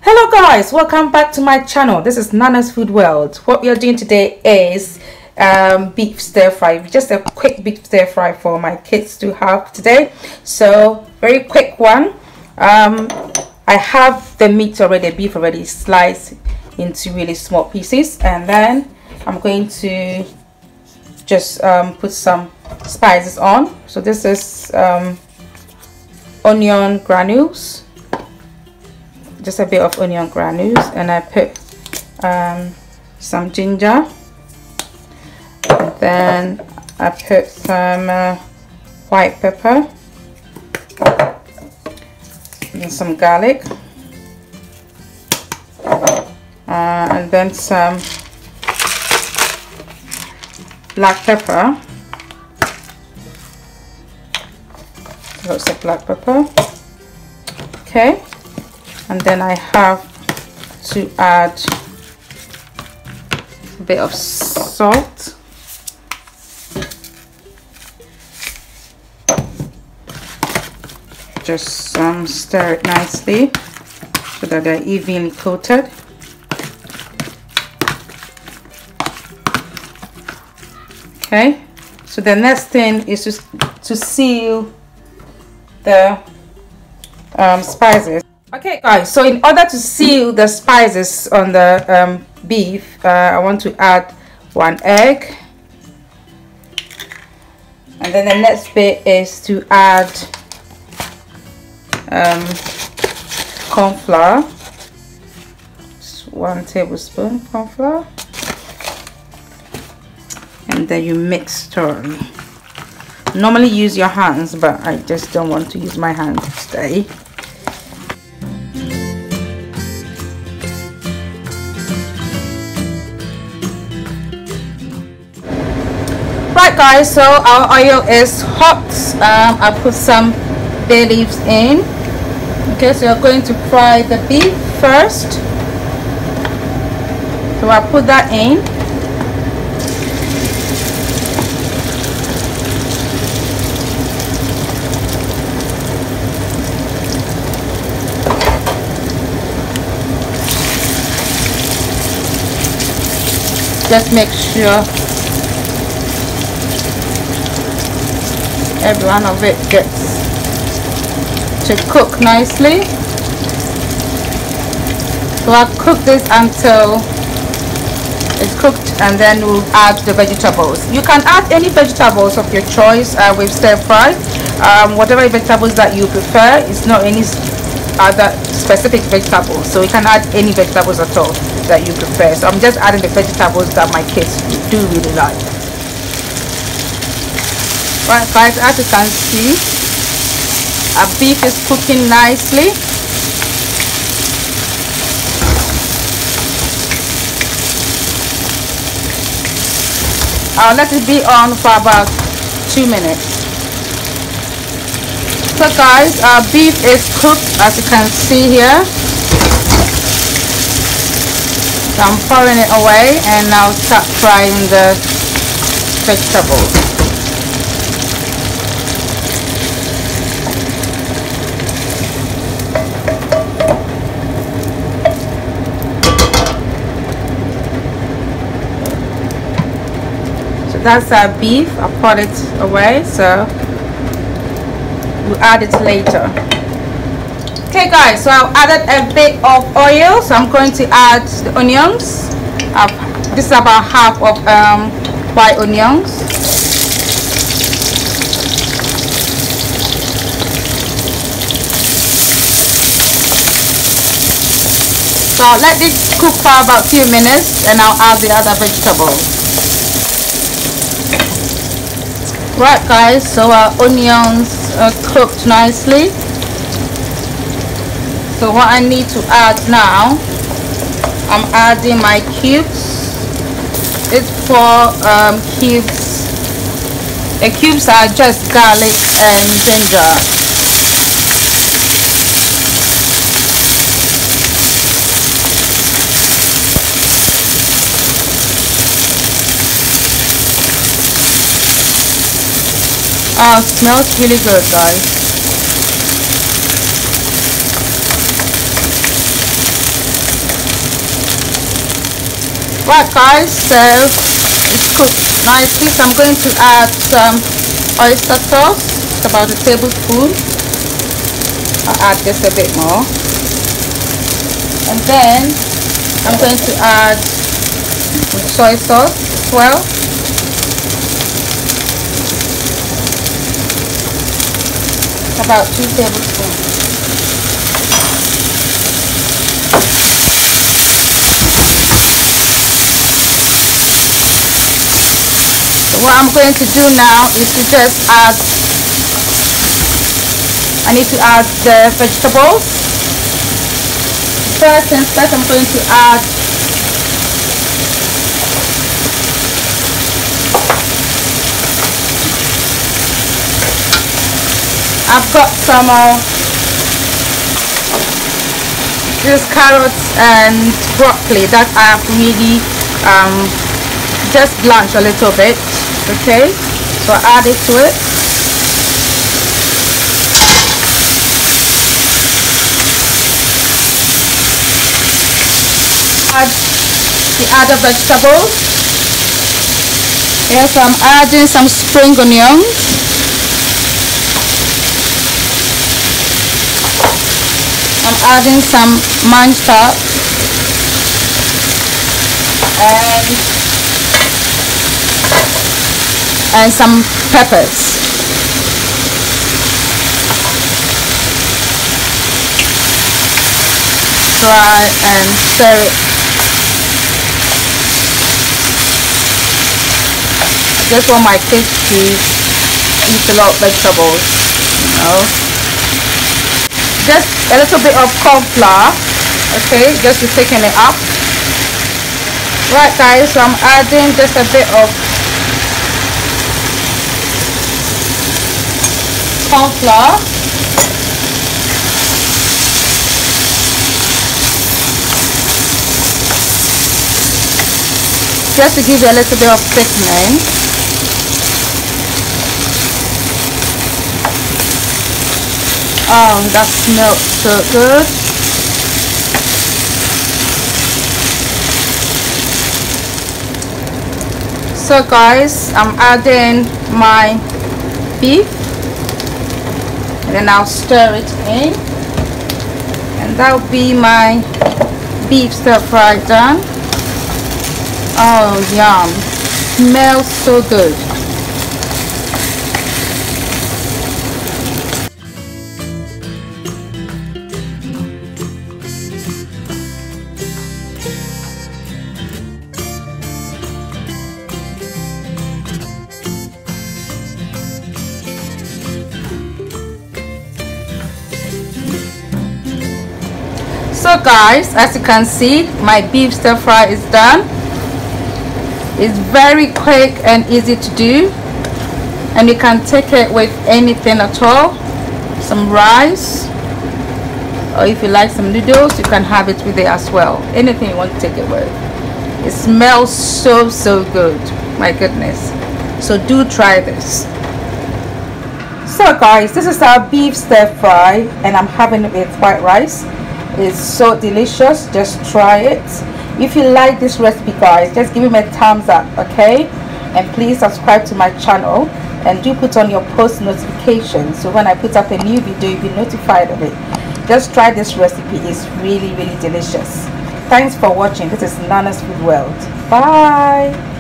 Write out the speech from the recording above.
Hello guys, welcome back to my channel. This is Nana's Food World. What we are doing today is beef stir fry. Just a quick beef stir fry for my kids to have today. So very quick one. I have the meat already, beef already sliced into really small pieces, and then I'm going to just put some spices on. So this is onion granules, just a bit of onion granules, and I put some ginger, and then I put some white pepper and some garlic, and then some black pepper, lots of black pepper. Okay, and then I have to add a bit of salt, just stir it nicely so that they're evenly coated. Okay, so the next thing is to seal the spices. Okay guys, so in order to seal the spices on the beef, I want to add 1 egg, and then the next bit is to add corn flour, just 1 tablespoon corn flour, and then you mix thoroughly. Normally use your hands, but I just don't want to use my hands today. Right guys, so our oil is hot. I put some bay leaves in. Okay, so you're going to fry the beef first. So I put that in. Just make sure every one of it gets to cook nicely. So I'll cook this until it's cooked, and then we'll add the vegetables. You can add any vegetables of your choice with stir fry. Whatever vegetables that you prefer. It's not any other specific vegetables, so you can add any vegetables at all that you prefer. So I'm just adding the vegetables that my kids do really like. Right guys, as you can see, our beef is cooking nicely. I'll let it be on for about 2 minutes. So guys, our beef is cooked, as you can see here. So I'm pouring it away, and now start frying the vegetables. That's our beef. I poured it away, so we'll add it later. Okay guys, so I've added a bit of oil, so I'm going to add the onions. This is about half of white onions. So I'll let this cook for about 2 minutes, and I'll add the other vegetables. Right guys, so our onions are cooked nicely. So what I need to add now, I'm adding my cubes. It's 4 cubes. The cubes are just garlic and ginger. Oh, it smells really good, guys. Right guys, so it's cooked nicely, so I'm going to add some oyster sauce. It's about a tablespoon. I'll add just a bit more, and then I'm going to add soy sauce as well. About 2 tablespoons. So what I'm going to do now is to just add, I need to add the vegetables. First things first, I'm going to add I've got some just carrots and broccoli that I have really just blanched a little bit. Okay, so add it to it. Add the other vegetables. Yes, I'm adding some spring onions. I'm adding some Mangetout and some peppers. Try and stir it. I just want my kids to eat a lot of vegetables, you know. Just a little bit of corn flour, okay, just to thicken it up. Right guys, so I'm adding just a bit of corn flour. Just to give it a little bit of thickening. Oh, that smells so good. So guys, I'm adding my beef, and then I'll stir it in, and that'll be my beef stir fry done. Oh yum, smells so good. So guys, as you can see, my beef stir fry is done. It's very quick and easy to do, and you can take it with anything at all. Some rice, or if you like some noodles, you can have it with it as well. Anything you want to take it with. It smells so good, my goodness. So do try this. So guys, this is our beef stir fry, and I'm having it with white rice. It's so delicious. Just try it. If you like this recipe guys, just give me a thumbs up, okay? And please subscribe to my channel, and do put on your post notifications, so when I put up a new video you'll be notified of it. Just try this recipe. It's really delicious. Thanks for watching. This is Nana's Food World. Bye.